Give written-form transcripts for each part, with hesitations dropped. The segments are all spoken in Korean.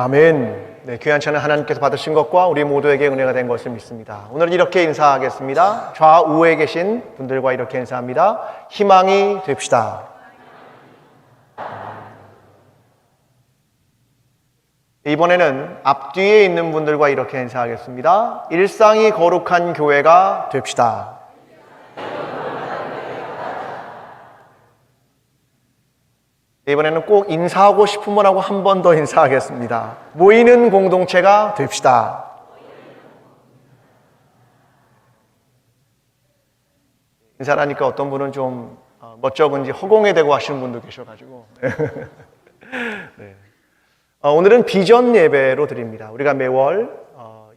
아멘. 네, 귀한 찬양 하나님께서 받으신 것과 우리 모두에게 은혜가 된 것을 믿습니다. 오늘은 이렇게 인사하겠습니다. 좌우에 계신 분들과 이렇게 인사합니다. 희망이 됩시다. 이번에는 앞뒤에 있는 분들과 이렇게 인사하겠습니다. 일상이 거룩한 교회가 됩시다. 이번에는 꼭 인사하고 싶은 분하고 한 번 더 인사하겠습니다. 모이는 공동체가 됩시다. 인사를 하니까 어떤 분은 좀 멋쩍은지 허공에 대고 하시는 분도 계셔가지고 네. 오늘은 비전 예배로 드립니다. 우리가 매월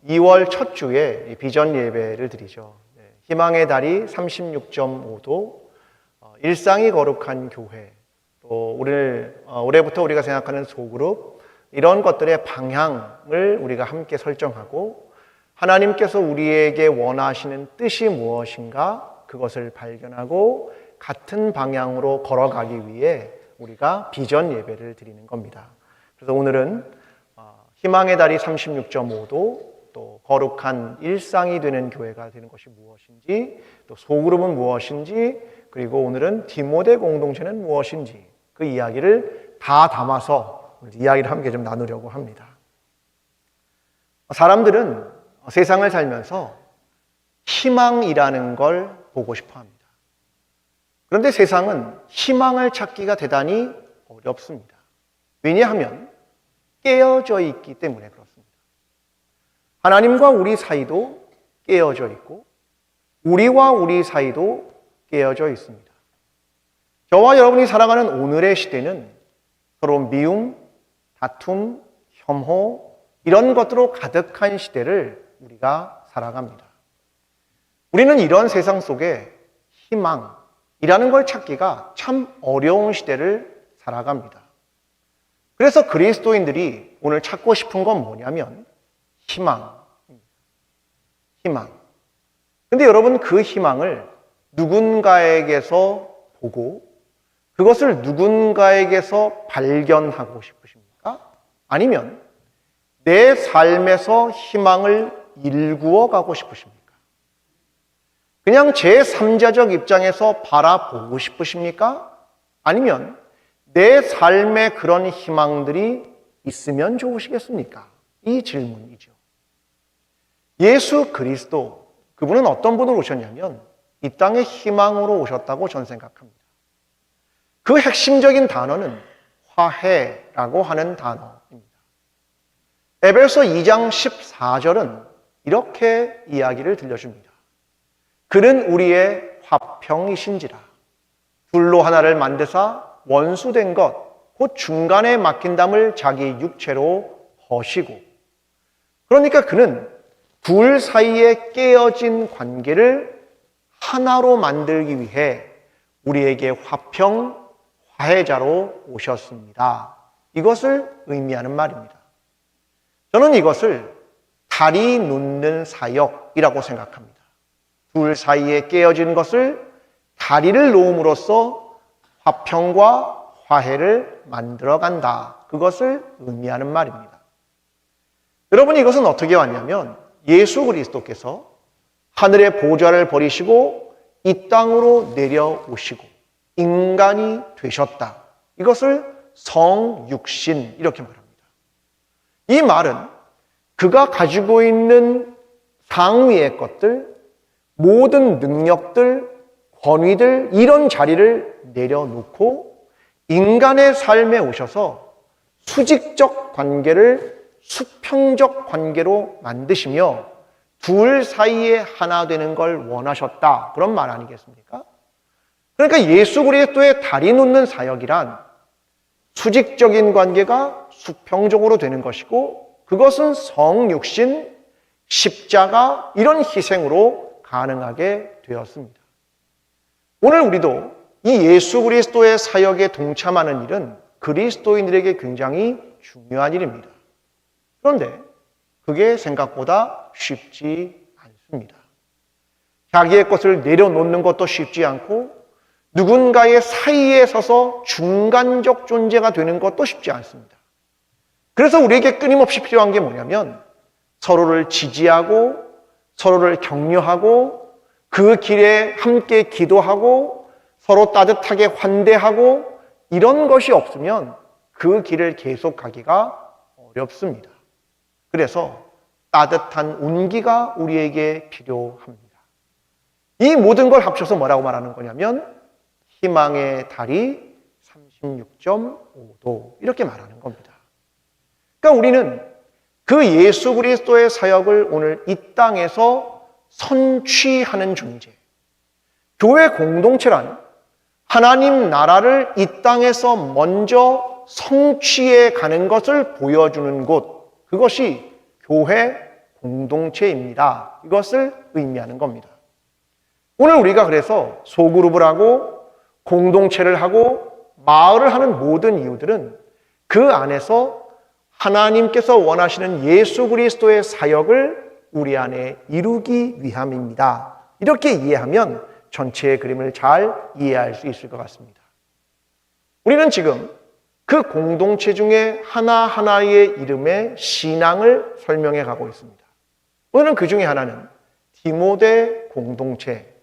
2월 첫 주에 비전 예배를 드리죠. 희망의 달이 36.5도, 일상이 거룩한 교회, 또 올해부터 우리가 생각하는 소그룹, 이런 것들의 방향을 우리가 함께 설정하고 하나님께서 우리에게 원하시는 뜻이 무엇인가 그것을 발견하고 같은 방향으로 걸어가기 위해 우리가 비전 예배를 드리는 겁니다. 그래서 오늘은 희망의 달이 36.5도, 또 거룩한 일상이 되는 교회가 되는 것이 무엇인지, 또 소그룹은 무엇인지, 그리고 오늘은 디모데 공동체는 무엇인지 그 이야기를 다 담아서 이야기를 함께 좀 나누려고 합니다. 사람들은 세상을 살면서 희망이라는 걸 보고 싶어 합니다. 그런데 세상은 희망을 찾기가 대단히 어렵습니다. 왜냐하면 깨어져 있기 때문에 그렇습니다. 하나님과 우리 사이도 깨어져 있고 우리와 우리 사이도 깨어져 있습니다. 저와 여러분이 살아가는 오늘의 시대는 서로 미움, 다툼, 혐오 이런 것들로 가득한 시대를 우리가 살아갑니다. 우리는 이런 세상 속에 희망이라는 걸 찾기가 참 어려운 시대를 살아갑니다. 그래서 그리스도인들이 오늘 찾고 싶은 건 뭐냐면 희망입니다. 희망. 근데 여러분 그 희망을 누군가에게서 보고 그것을 누군가에게서 발견하고 싶으십니까? 아니면 내 삶에서 희망을 일구어 가고 싶으십니까? 그냥 제3자적 입장에서 바라보고 싶으십니까? 아니면 내 삶에 그런 희망들이 있으면 좋으시겠습니까? 이 질문이죠. 예수 그리스도, 그분은 어떤 분으로 오셨냐면 이 땅에 희망으로 오셨다고 저는 생각합니다. 그 핵심적인 단어는 화해라고 하는 단어입니다. 에베소 2장 14절은 이렇게 이야기를 들려줍니다. 그는 우리의 화평이신지라 둘로 하나를 만드사 원수된 것, 곧 중간에 막힌 담을 자기 육체로 허시고, 그러니까 그는 둘 사이에 깨어진 관계를 하나로 만들기 위해 우리에게 화평, 화해자로 오셨습니다. 이것을 의미하는 말입니다. 저는 이것을 다리 놓는 사역이라고 생각합니다. 둘 사이에 깨어진 것을 다리를 놓음으로써 화평과 화해를 만들어간다. 그것을 의미하는 말입니다. 여러분, 이것은 어떻게 왔냐면 예수 그리스도께서 하늘의 보좌를 버리시고 이 땅으로 내려오시고 인간이 되셨다. 이것을 성육신 이렇게 말합니다. 이 말은 그가 가지고 있는 상위의 것들, 모든 능력들, 권위들 이런 자리를 내려놓고 인간의 삶에 오셔서 수직적 관계를 수평적 관계로 만드시며 둘 사이에 하나 되는 걸 원하셨다. 그런 말 아니겠습니까? 그러니까 예수 그리스도의 다리 놓는 사역이란 수직적인 관계가 수평적으로 되는 것이고 그것은 성육신, 십자가 이런 희생으로 가능하게 되었습니다. 오늘 우리도 이 예수 그리스도의 사역에 동참하는 일은 그리스도인들에게 굉장히 중요한 일입니다. 그런데 그게 생각보다 쉽지 않습니다. 자기의 것을 내려놓는 것도 쉽지 않고 누군가의 사이에 서서 중간적 존재가 되는 것도 쉽지 않습니다. 그래서 우리에게 끊임없이 필요한 게 뭐냐면 서로를 지지하고 서로를 격려하고 그 길에 함께 기도하고 서로 따뜻하게 환대하고 이런 것이 없으면 그 길을 계속 가기가 어렵습니다. 그래서 따뜻한 온기가 우리에게 필요합니다. 이 모든 걸 합쳐서 뭐라고 말하는 거냐면 희망의 달이 36.5도 이렇게 말하는 겁니다. 그러니까 우리는 그 예수 그리스도의 사역을 오늘 이 땅에서 선취하는 존재, 교회 공동체란 하나님 나라를 이 땅에서 먼저 성취해 가는 것을 보여주는 곳, 그것이 교회 공동체입니다. 이것을 의미하는 겁니다. 오늘 우리가 그래서 소그룹을 하고 공동체를 하고 마을을 하는 모든 이유들은 그 안에서 하나님께서 원하시는 예수 그리스도의 사역을 우리 안에 이루기 위함입니다. 이렇게 이해하면 전체의 그림을 잘 이해할 수 있을 것 같습니다. 우리는 지금 그 공동체 중에 하나하나의 이름의 신앙을 설명해 가고 있습니다. 오늘은 그 중에 하나는 디모데 공동체,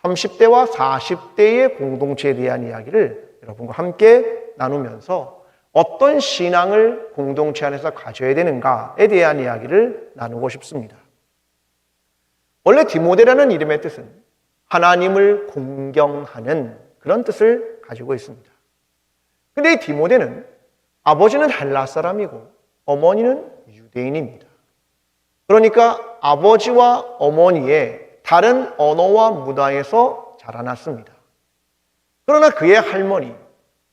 30대와 40대의 공동체에 대한 이야기를 여러분과 함께 나누면서 어떤 신앙을 공동체 안에서 가져야 되는가에 대한 이야기를 나누고 싶습니다. 원래 디모데라는 이름의 뜻은 하나님을 공경하는 그런 뜻을 가지고 있습니다. 근데 이 디모데는 아버지는 헬라 사람이고 어머니는 유대인입니다. 그러니까 아버지와 어머니의 다른 언어와 문화에서 자라났습니다. 그러나 그의 할머니,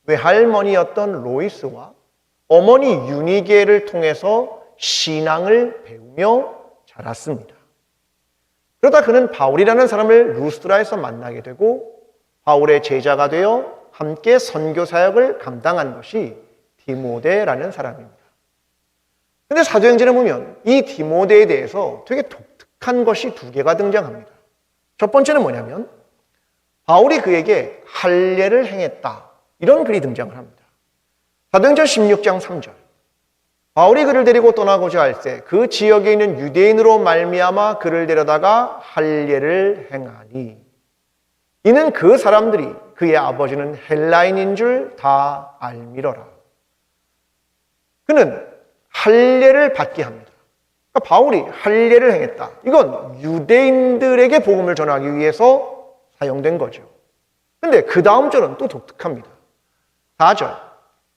외할머니였던 로이스와 어머니 유니게를 통해서 신앙을 배우며 자랐습니다. 그러다 그는 바울이라는 사람을 루스드라에서 만나게 되고 바울의 제자가 되어 함께 선교 사역을 감당한 것이 디모데라는 사람입니다. 그런데 사도행전에 보면 이 디모데에 대해서 되게 독특한 것이 두 개가 등장합니다. 첫 번째는 뭐냐면 바울이 그에게 할례를 행했다. 이런 글이 등장을 합니다. 사도행전 16장 3절. 바울이 그를 데리고 떠나고자 할 때 그 지역에 있는 유대인으로 말미암아 그를 데려다가 할례를 행하니 이는 그 사람들이 그의 아버지는 헬라인인 줄 다 알미러라. 그는 할례를 받게 합니다. 그러니까 바울이 할례를 행했다. 이건 유대인들에게 복음을 전하기 위해서 사용된 거죠. 그런데 그 다음 절은 또 독특합니다. 4절.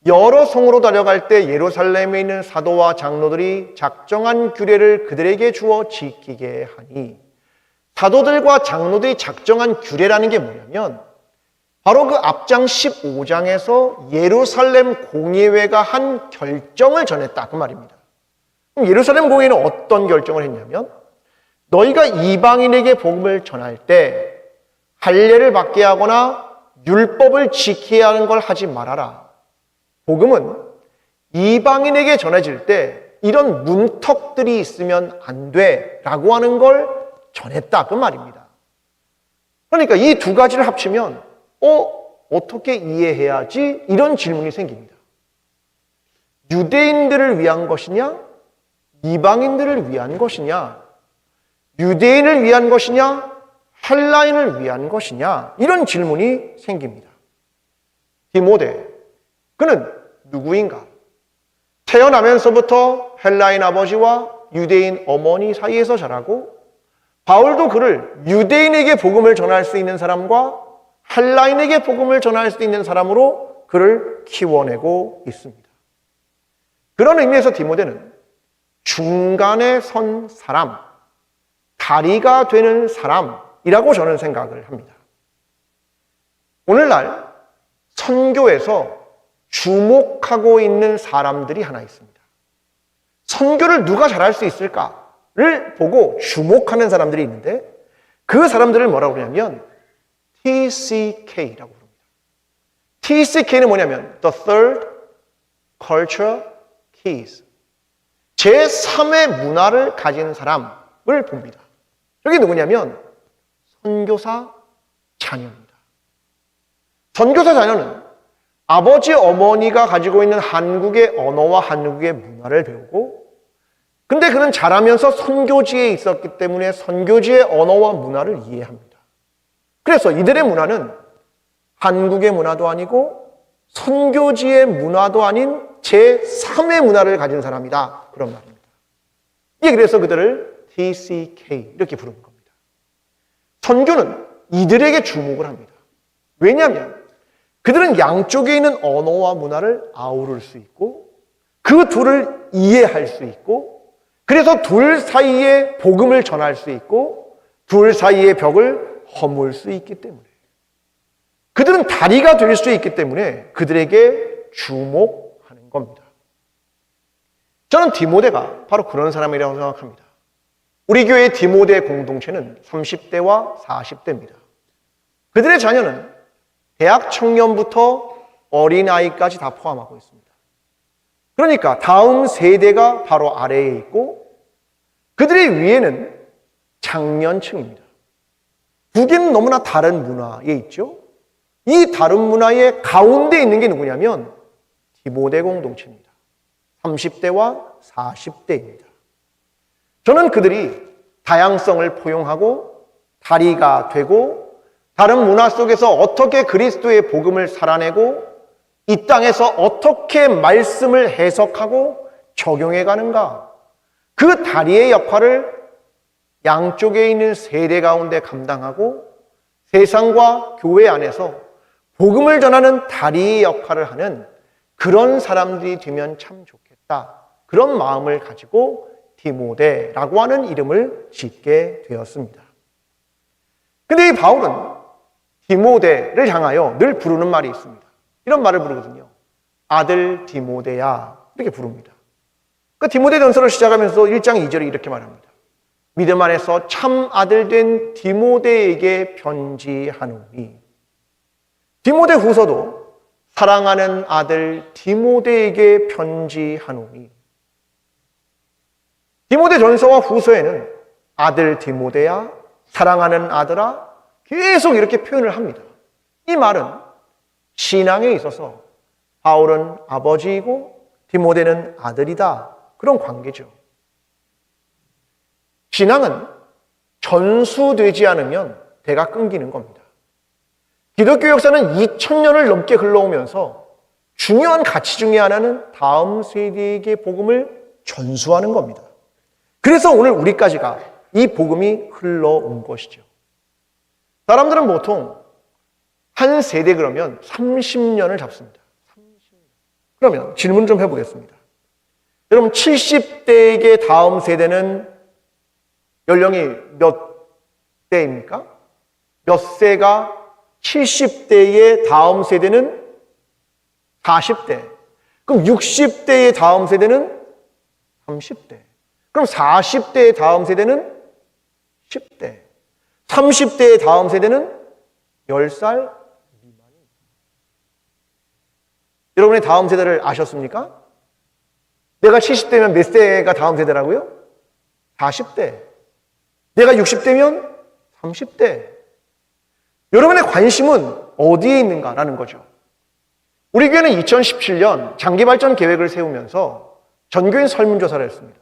여러 성으로 달려갈 때 예루살렘에 있는 사도와 장로들이 작정한 규례를 그들에게 주어 지키게 하니 사도들과 장로들이 작정한 규례라는 게 뭐냐면 바로 그 앞장 15장에서 예루살렘 공의회가 한 결정을 전했다 그 말입니다. 그럼 예루살렘 공의회는 어떤 결정을 했냐면 너희가 이방인에게 복음을 전할 때 할례를 받게 하거나 율법을 지켜야 하는 걸 하지 말아라. 복음은 이방인에게 전해질 때 이런 문턱들이 있으면 안 돼라고 하는 걸 전했다 그 말입니다. 그러니까 이 두 가지를 합치면 어떻게 이해해야지? 이런 질문이 생깁니다. 유대인들을 위한 것이냐? 이방인들을 위한 것이냐? 유대인을 위한 것이냐? 헬라인을 위한 것이냐? 이런 질문이 생깁니다. 디모데, 그는 누구인가? 태어나면서부터 헬라인 아버지와 유대인 어머니 사이에서 자라고 바울도 그를 유대인에게 복음을 전할 수 있는 사람과 헬라인에게 복음을 전할 수 있는 사람으로 그를 키워내고 있습니다. 그런 의미에서 디모데는 중간에 선 사람, 다리가 되는 사람이라고 저는 생각을 합니다. 오늘날 선교에서 주목하고 있는 사람들이 하나 있습니다. 선교를 누가 잘할 수 있을까를 보고 주목하는 사람들이 있는데 그 사람들을 뭐라고 그러냐면 TCK라고 부릅니다. TCK는 뭐냐면 The Third Culture Keys. 제3의 문화를 가진 사람을 봅니다. 저게 누구냐면 선교사 자녀입니다. 선교사 자녀는 아버지, 어머니가 가지고 있는 한국의 언어와 한국의 문화를 배우고, 근데 그는 자라면서 선교지에 있었기 때문에 선교지의 언어와 문화를 이해합니다. 그래서 이들의 문화는 한국의 문화도 아니고 선교지의 문화도 아닌 제3의 문화를 가진 사람이다. 그런 말입니다. 이게 그래서 그들을 TCK 이렇게 부르는 겁니다. 선교는 이들에게 주목을 합니다. 왜냐하면 그들은 양쪽에 있는 언어와 문화를 아우를 수 있고 그 둘을 이해할 수 있고 그래서 둘 사이에 복음을 전할 수 있고 둘 사이의 벽을 허물 수 있기 때문에 그들은 다리가 될 수 있기 때문에 그들에게 주목하는 겁니다. 저는 디모데가 바로 그런 사람이라고 생각합니다. 우리 교회의 디모데 공동체는 30대와 40대입니다. 그들의 자녀는 대학 청년부터 어린아이까지 다 포함하고 있습니다. 그러니까 다음 세대가 바로 아래에 있고 그들의 위에는 장년층입니다. 두 개는 너무나 다른 문화에 있죠. 이 다른 문화의 가운데 있는 게 누구냐면 디모데 공동체입니다. 30대와 40대입니다. 저는 그들이 다양성을 포용하고 다리가 되고 다른 문화 속에서 어떻게 그리스도의 복음을 살아내고 이 땅에서 어떻게 말씀을 해석하고 적용해 가는가 그 다리의 역할을 양쪽에 있는 세대 가운데 감당하고 세상과 교회 안에서 복음을 전하는 다리의 역할을 하는 그런 사람들이 되면 참 좋겠다. 그런 마음을 가지고 디모데라고 하는 이름을 짓게 되었습니다. 근데 이 바울은 디모데를 향하여 늘 부르는 말이 있습니다. 이런 말을 부르거든요. 아들 디모데야 이렇게 부릅니다. 그 디모데전서를 시작하면서 1장 2절에 이렇게 말합니다. 믿음 안에서 참 아들 된 디모데에게 편지하노니 디모데 후서도 사랑하는 아들 디모데에게 편지하노니 디모데 전서와 후서에는 아들 디모데야 사랑하는 아들아 계속 이렇게 표현을 합니다. 이 말은 신앙에 있어서 바울은 아버지이고 디모데는 아들이다. 그런 관계죠. 신앙은 전수되지 않으면 대가 끊기는 겁니다. 기독교 역사는 2000년을 넘게 흘러오면서 중요한 가치 중에 하나는 다음 세대에게 복음을 전수하는 겁니다. 그래서 오늘 우리까지가 이 복음이 흘러온 것이죠. 사람들은 보통 한 세대 그러면 30년을 잡습니다. 30년. 그러면 질문 좀 해보겠습니다. 여러분 70대에게 다음 세대는 연령이 몇 대입니까? 몇 세가 70대의 다음 세대는 40대. 그럼 60대의 다음 세대는 30대. 그럼 40대의 다음 세대는 10대. 30대의 다음 세대는 10살 미만입니다. 여러분의 다음 세대를 아셨습니까? 내가 70대면 몇 세가 다음 세대라고요? 40대. 내가 60대면 30대. 여러분의 관심은 어디에 있는가라는 거죠. 우리 교회는 2017년 장기발전 계획을 세우면서 전교인 설문조사를 했습니다.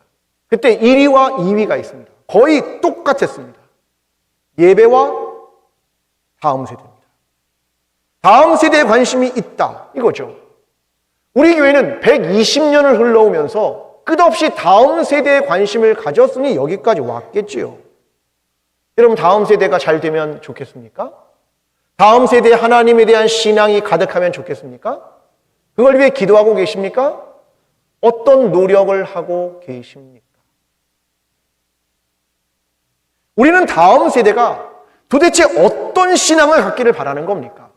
그때 1위와 2위가 있습니다. 거의 똑같았습니다. 예배와 다음 세대입니다. 다음 세대에 관심이 있다. 이거죠. 우리 교회는 120년을 흘러오면서 끝없이 다음 세대에 관심을 가졌으니 여기까지 왔겠지요. 여러분 다음 세대가 잘 되면 좋겠습니까? 다음 세대에 하나님에 대한 신앙이 가득하면 좋겠습니까? 그걸 위해 기도하고 계십니까? 어떤 노력을 하고 계십니까? 우리는 다음 세대가 도대체 어떤 신앙을 갖기를 바라는 겁니까?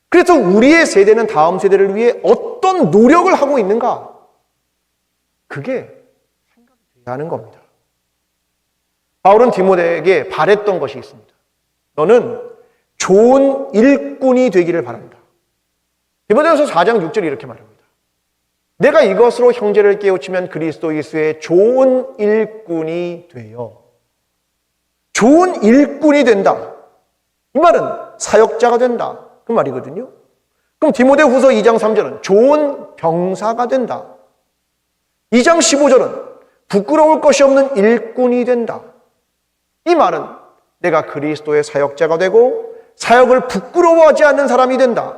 그래서 우리의 세대는 다음 세대를 위해 어떤 노력을 하고 있는가? 그게 생각이 돼야 하는 겁니다. 바울은 디모데에게 바랬던 것이 있습니다. 너는 좋은 일꾼이 되기를 바란다. 디모데전서 4장 6절에 이렇게 말합니다. 내가 이것으로 형제를 깨우치면 그리스도 예수의 좋은 일꾼이 되어 좋은 일꾼이 된다. 이 말은 사역자가 된다. 그 말이거든요. 그럼 디모데후서 2장 3절은 좋은 병사가 된다. 2장 15절은 부끄러울 것이 없는 일꾼이 된다. 이 말은 내가 그리스도의 사역자가 되고 사역을 부끄러워하지 않는 사람이 된다.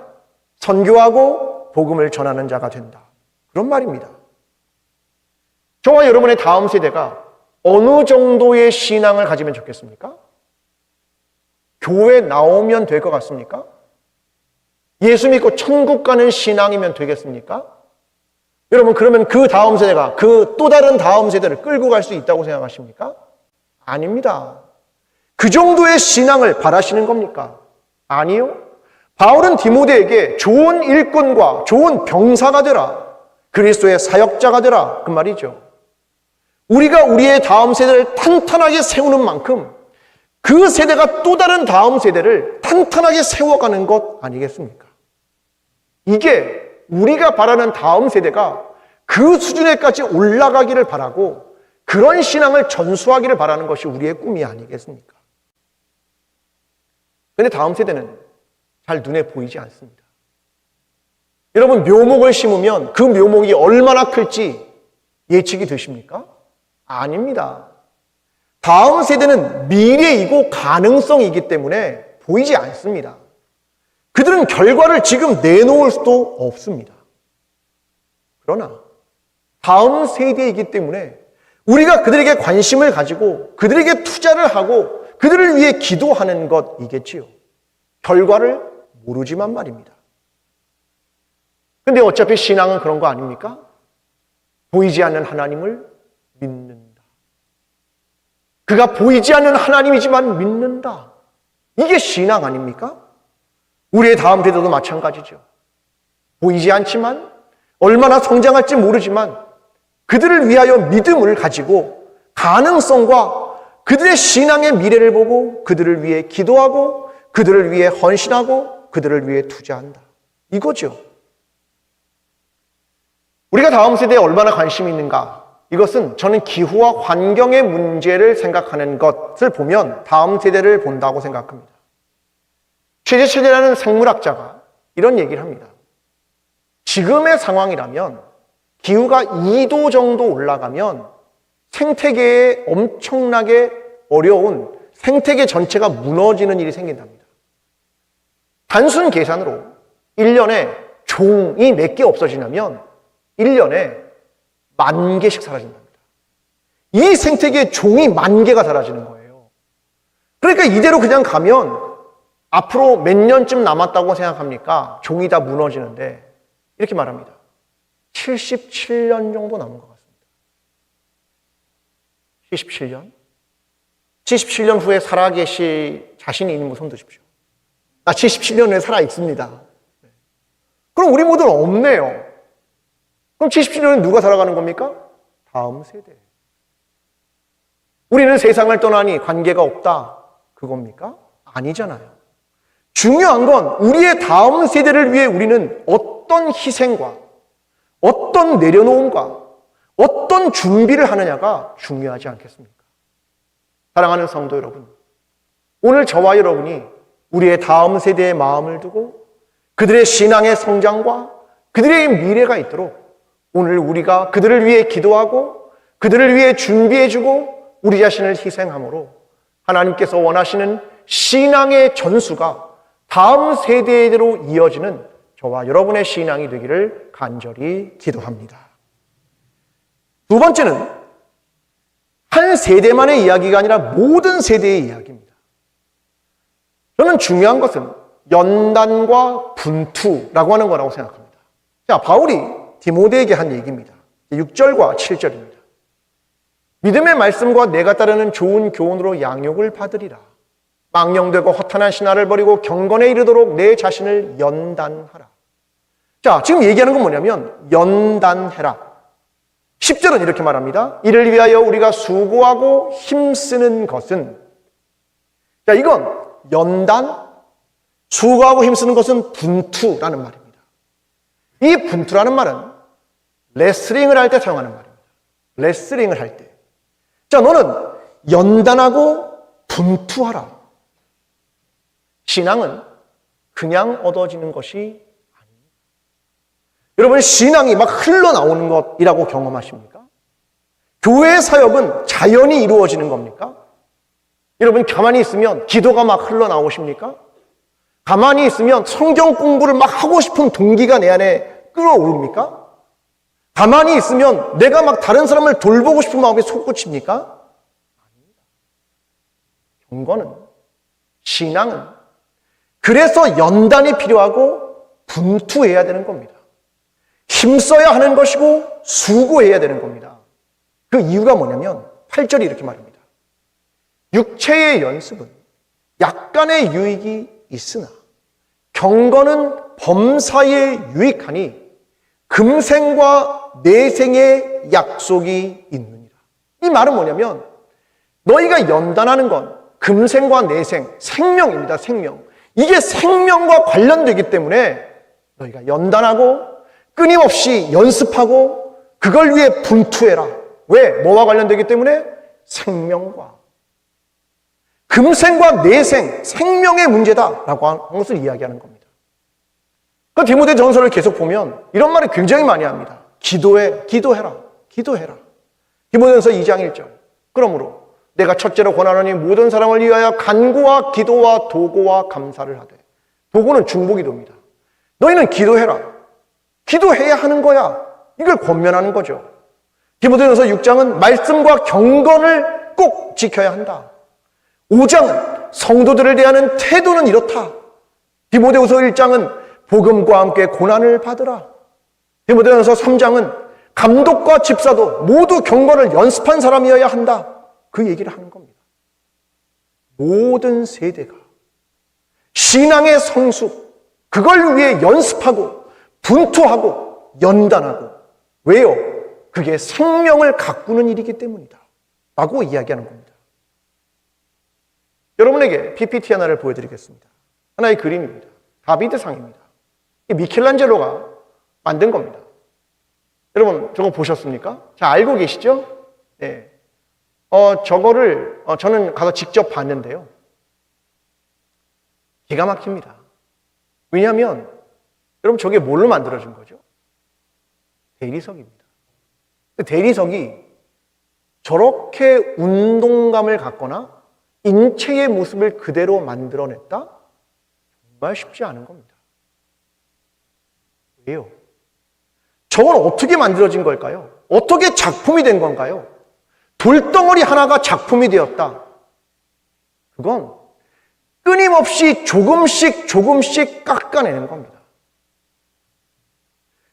선교하고 복음을 전하는 자가 된다. 그런 말입니다. 저와 여러분의 다음 세대가 어느 정도의 신앙을 가지면 좋겠습니까? 교회 나오면 될 것 같습니까? 예수 믿고 천국 가는 신앙이면 되겠습니까? 여러분, 그러면 그 다음 세대가 그 또 다른 다음 세대를 끌고 갈 수 있다고 생각하십니까? 아닙니다. 그 정도의 신앙을 바라시는 겁니까? 아니요. 바울은 디모데에게 좋은 일꾼과 좋은 병사가 되라. 그리스도의 사역자가 되라. 그 말이죠. 우리가 우리의 다음 세대를 탄탄하게 세우는 만큼 그 세대가 또 다른 다음 세대를 탄탄하게 세워가는 것 아니겠습니까? 이게 우리가 바라는 다음 세대가 그 수준에까지 올라가기를 바라고 그런 신앙을 전수하기를 바라는 것이 우리의 꿈이 아니겠습니까? 그런데 다음 세대는 잘 눈에 보이지 않습니다. 여러분, 묘목을 심으면 그 묘목이 얼마나 클지 예측이 되십니까? 아닙니다. 다음 세대는 미래이고 가능성이기 때문에 보이지 않습니다. 그들은 결과를 지금 내놓을 수도 없습니다. 그러나 다음 세대이기 때문에 우리가 그들에게 관심을 가지고 그들에게 투자를 하고 그들을 위해 기도하는 것이겠지요. 결과를 모르지만 말입니다. 근데 어차피 신앙은 그런 거 아닙니까? 보이지 않는 하나님을 믿는다. 그가 보이지 않는 하나님이지만 믿는다. 이게 신앙 아닙니까? 우리의 다음 세대도 마찬가지죠. 보이지 않지만 얼마나 성장할지 모르지만 그들을 위하여 믿음을 가지고 가능성과 그들의 신앙의 미래를 보고 그들을 위해 기도하고 그들을 위해 헌신하고 그들을 위해 투자한다. 이거죠. 우리가 다음 세대에 얼마나 관심이 있는가? 이것은 저는 기후와 환경의 문제를 생각하는 것을 보면 다음 세대를 본다고 생각합니다. 최재철이라는 생물학자가 이런 얘기를 합니다. 지금의 상황이라면 기후가 2도 정도 올라가면 생태계에 엄청나게 어려운 생태계 전체가 무너지는 일이 생긴답니다. 단순 계산으로 1년에 종이 몇 개 없어지냐면 1년에 10,000개씩 사라진답니다. 이 생태계에 종이 10,000개가 사라지는 거예요. 그러니까 이대로 그냥 가면 앞으로 몇 년쯤 남았다고 생각합니까? 종이 다 무너지는데 이렇게 말합니다. 77년 정도 남은 것 같습니다. 77년? 77년 후에 살아계실 자신이 있는 분 손 드십시오. 나 77년 후에 살아있습니다. 그럼 우리 모두는 없네요. 그럼 77년은 누가 살아가는 겁니까? 다음 세대. 우리는 세상을 떠나니 관계가 없다. 그겁니까? 아니잖아요. 중요한 건 우리의 다음 세대를 위해 우리는 어떤 희생과 어떤 내려놓음과 어떤 준비를 하느냐가 중요하지 않겠습니까? 사랑하는 성도 여러분, 오늘 저와 여러분이 우리의 다음 세대의 마음을 두고 그들의 신앙의 성장과 그들의 미래가 있도록 오늘 우리가 그들을 위해 기도하고 그들을 위해 준비해주고 우리 자신을 희생함으로 하나님께서 원하시는 신앙의 전수가 다음 세대로 이어지는 저와 여러분의 신앙이 되기를 간절히 기도합니다. 두 번째는 한 세대만의 이야기가 아니라 모든 세대의 이야기입니다. 저는 중요한 것은 연단과 분투라고 하는 거라고 생각합니다. 자, 바울이 디모데에게 한 얘기입니다. 6절과 7절입니다. 믿음의 말씀과 내가 따르는 좋은 교훈으로 양육을 받으리라. 망령되고 허탄한 신화를 버리고 경건에 이르도록 내 자신을 연단하라. 자, 지금 얘기하는 건 뭐냐면 연단해라. 10절은 이렇게 말합니다. 이를 위하여 우리가 수고하고 힘쓰는 것은, 자, 이건 연단, 수고하고 힘쓰는 것은 분투라는 말입니다. 이 분투라는 말은 레슬링을 할 때 사용하는 말입니다. 레슬링을 할 때. 자, 너는 연단하고 분투하라. 신앙은 그냥 얻어지는 것이 아닙니다. 여러분 신앙이 막 흘러나오는 것이라고 경험하십니까? 교회 사역은 자연히 이루어지는 겁니까? 여러분 가만히 있으면 기도가 막 흘러나오십니까? 가만히 있으면 성경 공부를 막 하고 싶은 동기가 내 안에 끌어오릅니까? 가만히 있으면 내가 막 다른 사람을 돌보고 싶은 마음이 솟구칩니까? 아닙니다. 경건은, 신앙은 그래서 연단이 필요하고 분투해야 되는 겁니다. 힘써야 하는 것이고 수고해야 되는 겁니다. 그 이유가 뭐냐면 8절이 이렇게 말합니다. 육체의 연습은 약간의 유익이 있으나 경건은 범사에 유익하니 금생과 내생의 약속이 있느니라. 이 말은 뭐냐면 너희가 연단하는 건 금생과 내생, 생명입니다. 생명. 이게 생명과 관련되기 때문에 너희가 연단하고 끊임없이 연습하고 그걸 위해 분투해라. 왜? 뭐와 관련되기 때문에? 생명과. 금생과 내생, 생명의 문제다라고 하는 것을 이야기하는 겁니다. 그 디모데 전서를 계속 보면 이런 말을 굉장히 많이 합니다. 기도해라. 디모데전서 2장 1절. 그러므로 내가 첫째로 권하노니 모든 사람을 위하여 간구와 기도와 도고와 감사를 하되. 도고는 중보기도입니다. 너희는 기도해라. 기도해야 하는 거야. 이걸 권면하는 거죠. 디모데전서 6장은 말씀과 경건을 꼭 지켜야 한다. 5장은 성도들을 대하는 태도는 이렇다. 디모데후서 1장은 복음과 함께 고난을 받으라. 디모데전서 3장은 감독과 집사도 모두 경건을 연습한 사람이어야 한다. 그 얘기를 하는 겁니다. 모든 세대가 신앙의 성숙, 그걸 위해 연습하고 분투하고 연단하고. 왜요? 그게 생명을 가꾸는 일이기 때문이다 라고 이야기하는 겁니다. 여러분에게 PPT 하나를 보여드리겠습니다. 하나의 그림입니다. 다비드상입니다. 미켈란젤로가 만든 겁니다. 여러분 저거 보셨습니까? 잘 알고 계시죠? 네. 저거를 저는 가서 직접 봤는데요. 기가 막힙니다. 왜냐하면 여러분 저게 뭘로 만들어진 거죠? 대리석입니다. 그 대리석이 저렇게 운동감을 갖거나 인체의 모습을 그대로 만들어냈다? 정말 쉽지 않은 겁니다. 왜요? 저건 어떻게 만들어진 걸까요? 어떻게 작품이 된 건가요? 돌덩어리 하나가 작품이 되었다. 그건 끊임없이 조금씩 깎아내는 겁니다.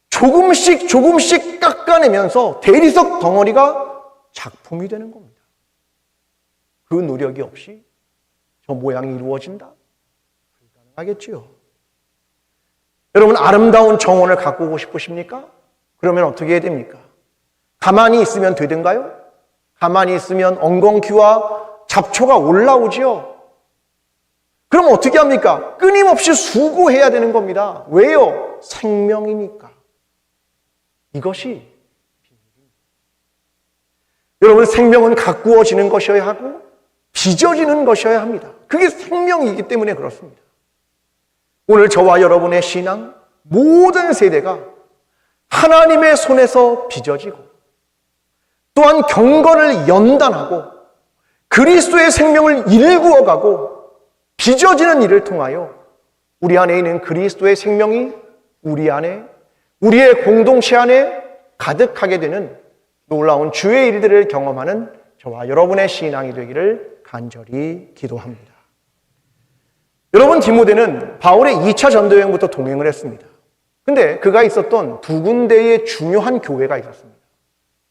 조금씩 깎아내면서 대리석 덩어리가 작품이 되는 겁니다. 그 노력이 없이 저 모양이 이루어진다? 불가능하겠지요. 여러분 아름다운 정원을 가꾸고 싶으십니까? 그러면 어떻게 해야 됩니까? 가만히 있으면 되든가요? 가만히 있으면 엉겅퀴와 잡초가 올라오지요. 그럼 어떻게 합니까? 끊임없이 수고해야 되는 겁니다. 왜요? 생명이니까. 이것이 비밀입니다. 여러분 생명은 가꾸어지는 것이어야 하고 빚어지는 것이어야 합니다. 그게 생명이기 때문에 그렇습니다. 오늘 저와 여러분의 신앙 모든 세대가 하나님의 손에서 빚어지고 또한 경건을 연단하고 그리스도의 생명을 일구어가고 빚어지는 일을 통하여 우리 안에 있는 그리스도의 생명이 우리 안에, 우리의 공동체 안에 가득하게 되는 놀라운 주의 일들을 경험하는 저와 여러분의 신앙이 되기를 간절히 기도합니다. 여러분 디모데는 바울의 2차 전도여행부터 동행을 했습니다. 근데 그가 있었던 두 군데의 중요한 교회가 있었습니다.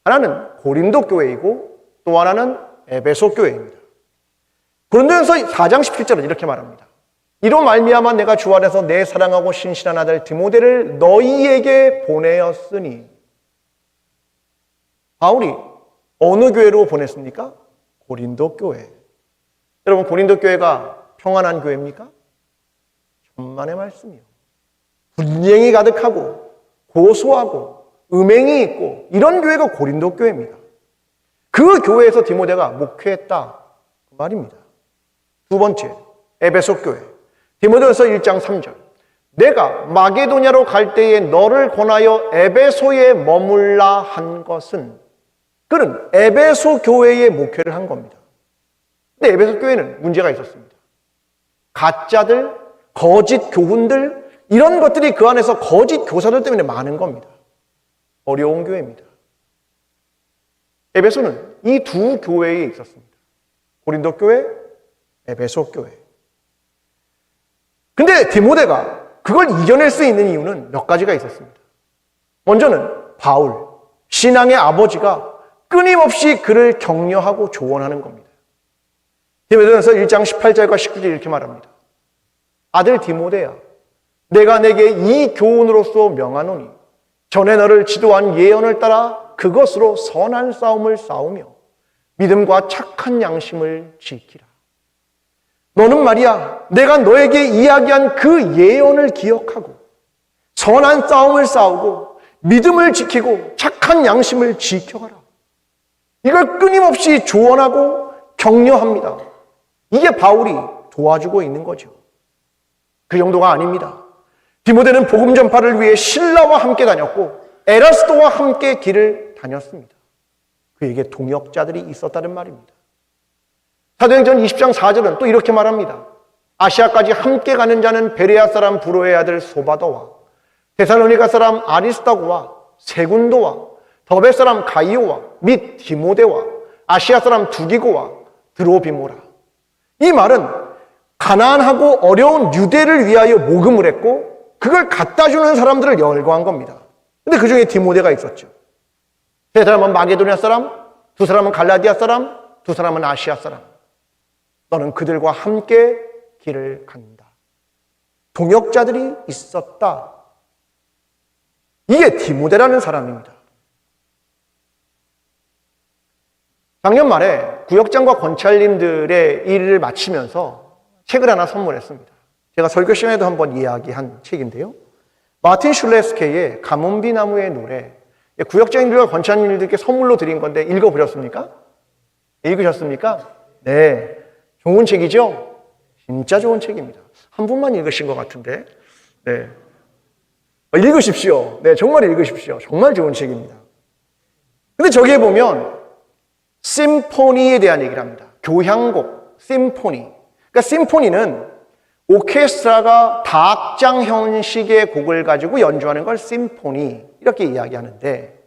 하나는 고린도 교회이고 또 하나는 에베소 교회입니다. 고린도전서 4장 17절은 이렇게 말합니다. 이로 말미암아 내가 주 안에서 내 사랑하고 신실한 아들 디모데를 너희에게 보내었으니. 바울이 어느 교회로 보냈습니까? 고린도 교회. 여러분 고린도 교회가 평안한 교회입니까? 천만의 말씀이요. 분쟁이 가득하고 고소하고 음행이 있고 이런 교회가 고린도 교회입니다. 그 교회에서 디모데가 목회했다 그 말입니다. 두 번째 에베소 교회. 디모데전서 1장 3절. 내가 마게도냐로 갈 때에 너를 권하여 에베소에 머물라 한 것은, 그는 에베소 교회의 목회를 한 겁니다. 근데 에베소 교회는 문제가 있었습니다. 가짜들, 거짓 교훈들, 이런 것들이 그 안에서 거짓 교사들 때문에 많은 겁니다. 어려운 교회입니다. 에베소는 이 두 교회에 있었습니다. 고린도 교회, 에베소 교회. 근데 디모데가 그걸 이겨낼 수 있는 이유는 몇 가지가 있었습니다. 먼저는 바울, 신앙의 아버지가 끊임없이 그를 격려하고 조언하는 겁니다. 디모데전서 1장 18절과 19절 이렇게 말합니다. 아들 디모데야, 내가 내게 이 교훈으로서 명하노니 전에 너를 지도한 예언을 따라 그것으로 선한 싸움을 싸우며 믿음과 착한 양심을 지키라. 너는 말이야, 내가 너에게 이야기한 그 예언을 기억하고 선한 싸움을 싸우고 믿음을 지키고 착한 양심을 지켜가라. 이걸 끊임없이 조언하고 격려합니다. 이게 바울이 도와주고 있는 거죠. 그 정도가 아닙니다. 디모데는 복음 전파를 위해 실라와 함께 다녔고 에라스도와 함께 길을 다녔습니다. 그에게 동역자들이 있었다는 말입니다. 사도행전 20장 4절은 또 이렇게 말합니다. 아시아까지 함께 가는 자는 베레아 사람 브로의 아들 소바더와 데살로니가 사람 아리스타고와 세군도와 더베 사람 가이오와 및 디모데와 아시아 사람 두기고와 드로비모라. 이 말은 가난하고 어려운 유대를 위하여 모금을 했고 그걸 갖다 주는 사람들을 열거한 겁니다. 근데 그 중에 디모데가 있었죠. 세 사람은 마게도냐 사람, 두 사람은 갈라디아 사람, 두 사람은 아시아 사람. 너는 그들과 함께 길을 간다. 동역자들이 있었다. 이게 디모데라는 사람입니다. 작년 말에 구역장과 권찰님들의 일을 마치면서 책을 하나 선물했습니다. 제가 설교 시간에도 한번 이야기한 책인데요. 마틴 슐레스케의 가뭄비 나무의 노래, 구역장님들과 권찰님들께 선물로 드린 건데 읽어보셨습니까? 읽으셨습니까? 네, 좋은 책이죠? 진짜 좋은 책입니다. 한 분만 읽으신 것 같은데, 네, 읽으십시오. 네, 정말 읽으십시오. 정말 좋은 책입니다. 근데 저기에 보면 심포니에 대한 얘기를 합니다. 교향곡, 심포니. 그러니까 심포니는 오케스트라가 다악장 형식의 곡을 가지고 연주하는 걸 심포니 이렇게 이야기하는데,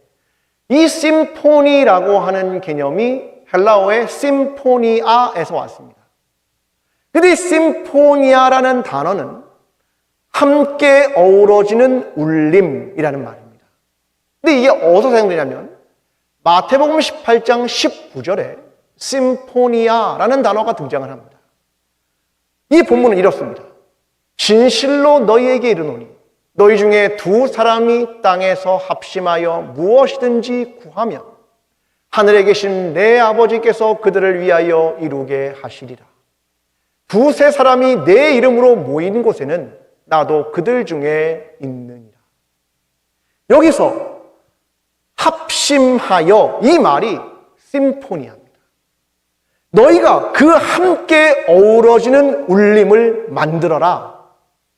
이 심포니라고 하는 개념이 헬라어의 심포니아에서 왔습니다. 근데 이 심포니아라는 단어는 함께 어우러지는 울림이라는 말입니다. 근데 이게 어디서 사용되냐면 마태복음 18장 19절에 심포니아라는 단어가 등장을 합니다. 이 본문은 이렇습니다. 진실로 너희에게 이르노니 너희 중에 두 사람이 땅에서 합심하여 무엇이든지 구하면 하늘에 계신 내 아버지께서 그들을 위하여 이루게 하시리라. 두세 사람이 내 이름으로 모인 곳에는 나도 그들 중에 있느니라. 여기서 합심하여, 이 말이 심포니아입니다. 너희가 그 함께 어우러지는 울림을 만들어라,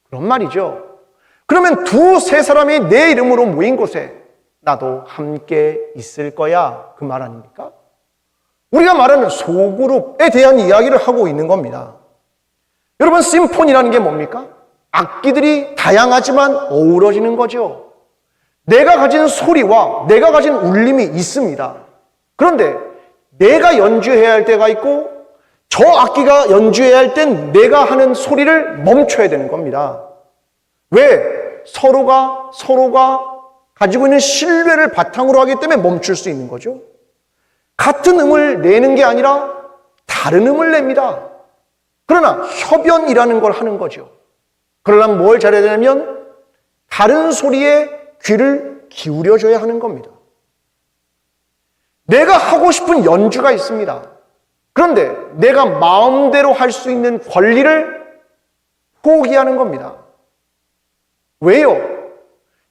그런 말이죠. 그러면 두세 사람이 내 이름으로 모인 곳에 나도 함께 있을 거야, 그 말 아닙니까? 우리가 말하는 소그룹에 대한 이야기를 하고 있는 겁니다. 여러분, 심포니라는 게 뭡니까? 악기들이 다양하지만 어우러지는 거죠. 내가 가진 소리와 내가 가진 울림이 있습니다. 그런데 내가 연주해야 할 때가 있고 저 악기가 연주해야 할 땐 내가 하는 소리를 멈춰야 되는 겁니다. 왜? 서로가 가지고 있는 신뢰를 바탕으로 하기 때문에 멈출 수 있는 거죠. 같은 음을 내는 게 아니라 다른 음을 냅니다. 그러나 협연이라는 걸 하는 거죠. 그러려면 뭘 잘해야 되냐면 다른 소리에 귀를 기울여줘야 하는 겁니다. 내가 하고 싶은 연주가 있습니다. 그런데 내가 마음대로 할 수 있는 권리를 포기하는 겁니다. 왜요?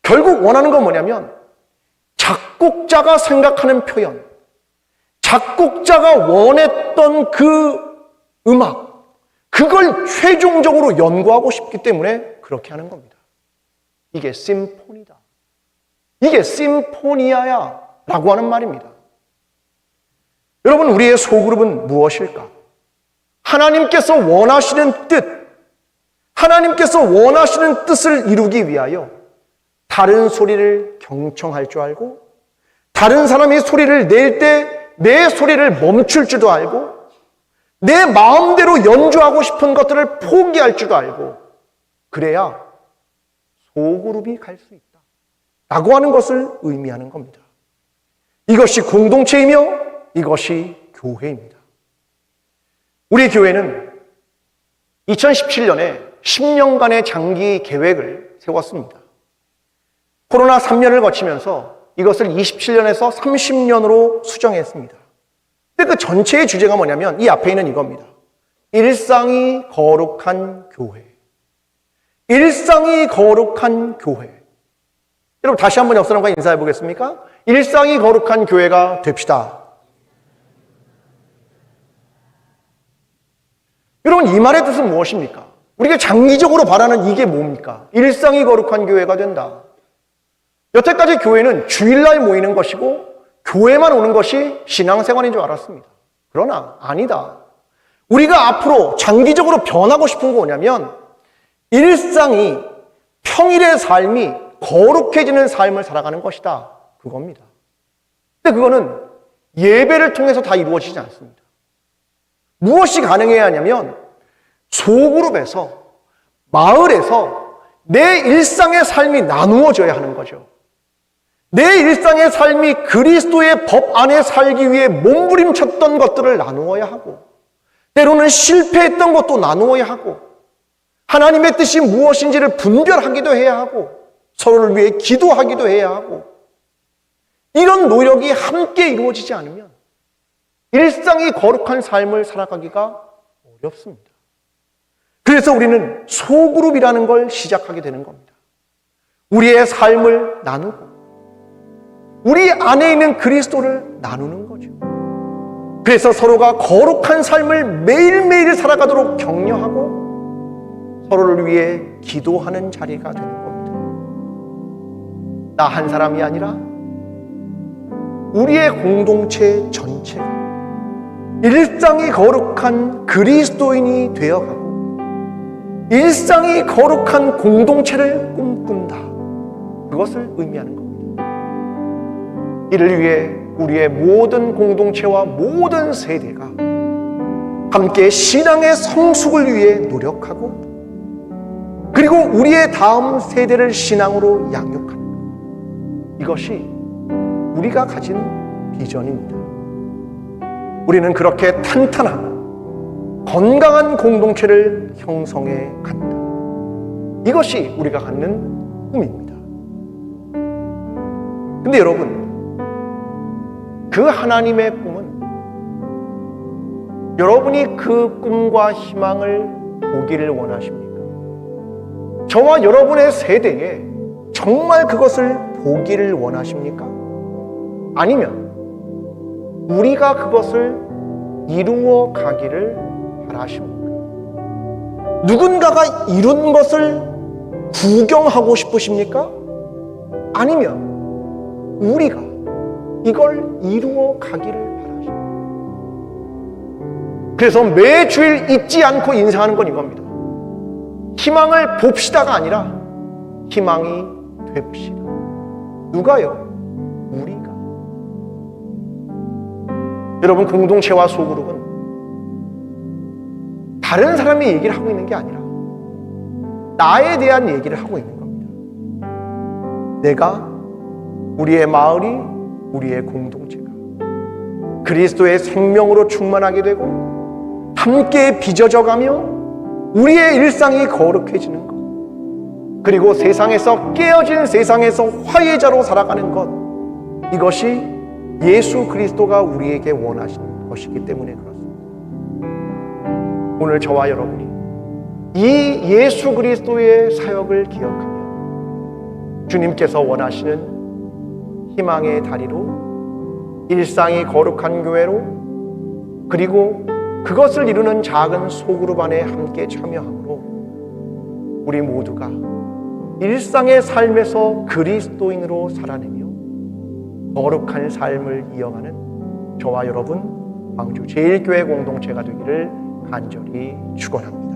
결국 원하는 건 뭐냐면 작곡자가 생각하는 표현, 작곡자가 원했던 그 음악, 그걸 최종적으로 연구하고 싶기 때문에 그렇게 하는 겁니다. 이게 심포니다. 이게 심포니아야 라고 하는 말입니다. 여러분, 우리의 소그룹은 무엇일까? 하나님께서 원하시는 뜻, 하나님께서 원하시는 뜻을 이루기 위하여 다른 소리를 경청할 줄 알고, 다른 사람이 소리를 낼 때 내 소리를 멈출 줄도 알고, 내 마음대로 연주하고 싶은 것들을 포기할 줄도 알고, 그래야 소그룹이 갈 수 있다 라고 하는 것을 의미하는 겁니다. 이것이 공동체이며 이것이 교회입니다. 우리 교회는 2017년에 10년간의 장기 계획을 세웠습니다. 코로나 3년을 거치면서 이것을 27년에서 30년으로 수정했습니다. 근데 그 전체의 주제가 뭐냐면 이 앞에 있는 이겁니다. 일상이 거룩한 교회. 일상이 거룩한 교회. 여러분, 다시 한번 옆 사람과 인사해 보겠습니까? 일상이 거룩한 교회가 됩시다. 여러분, 이 말의 뜻은 무엇입니까? 우리가 장기적으로 바라는 이게 뭡니까? 일상이 거룩한 교회가 된다. 여태까지 교회는 주일날 모이는 것이고 교회만 오는 것이 신앙생활인 줄 알았습니다. 그러나 아니다. 우리가 앞으로 장기적으로 변하고 싶은 거 뭐냐면 일상이, 평일의 삶이 거룩해지는 삶을 살아가는 것이다. 그겁니다. 근데 그거는 예배를 통해서 다 이루어지지 않습니다. 무엇이 가능해야 하냐면 소그룹에서, 마을에서 내 일상의 삶이 나누어져야 하는 거죠. 내 일상의 삶이 그리스도의 법 안에 살기 위해 몸부림쳤던 것들을 나누어야 하고, 때로는 실패했던 것도 나누어야 하고, 하나님의 뜻이 무엇인지를 분별하기도 해야 하고, 서로를 위해 기도하기도 해야 하고, 이런 노력이 함께 이루어지지 않으면 일상이 거룩한 삶을 살아가기가 어렵습니다. 그래서 우리는 소그룹이라는 걸 시작하게 되는 겁니다. 우리의 삶을 나누고 우리 안에 있는 그리스도를 나누는 거죠. 그래서 서로가 거룩한 삶을 매일매일 살아가도록 격려하고 서로를 위해 기도하는 자리가 되는 겁니다. 나 한 사람이 아니라 우리의 공동체 전체가 일상이 거룩한 그리스도인이 되어가고 일상이 거룩한 공동체를 꿈꾼다. 그것을 의미하는 겁니다. 이를 위해 우리의 모든 공동체와 모든 세대가 함께 신앙의 성숙을 위해 노력하고 그리고 우리의 다음 세대를 신앙으로 양육하는 것. 이것이 우리가 가진 비전입니다. 우리는 그렇게 탄탄한 건강한 공동체를 형성해 간다. 이것이 우리가 갖는 꿈입니다. 근데 여러분, 그 하나님의 꿈은 여러분이 그 꿈과 희망을 보기를 원하십니까? 저와 여러분의 세대에 정말 그것을 보기를 원하십니까? 아니면 우리가 그것을 이루어 가기를 바라십니까? 누군가가 이룬 것을 구경하고 싶으십니까? 아니면 우리가 이걸 이루어 가기를 바라십니까? 그래서 매주일 잊지 않고 인사하는 건 이겁니다. 희망을 봅시다가 아니라 희망이 됩시다. 누가요? 우리가. 여러분, 공동체와 소그룹은 다른 사람의 얘기를 하고 있는 게 아니라 나에 대한 얘기를 하고 있는 겁니다. 내가, 우리의 마을이, 우리의 공동체가 그리스도의 생명으로 충만하게 되고 함께 빚어져가며 우리의 일상이 거룩해지는 것, 그리고 세상에서 깨어진 세상에서 화해자로 살아가는 것, 이것이 예수 그리스도가 우리에게 원하시는 것이기 때문에 그렇습니다. 오늘 저와 여러분이 이 예수 그리스도의 사역을 기억하며 주님께서 원하시는 희망의 다리로, 일상이 거룩한 교회로, 그리고 그것을 이루는 작은 소그룹 안에 함께 참여함으로 우리 모두가 일상의 삶에서 그리스도인으로 살아내며 거룩한 삶을 이어가는 저와 여러분 광주 제1교회 공동체가 되기를 간절히 축원합니다.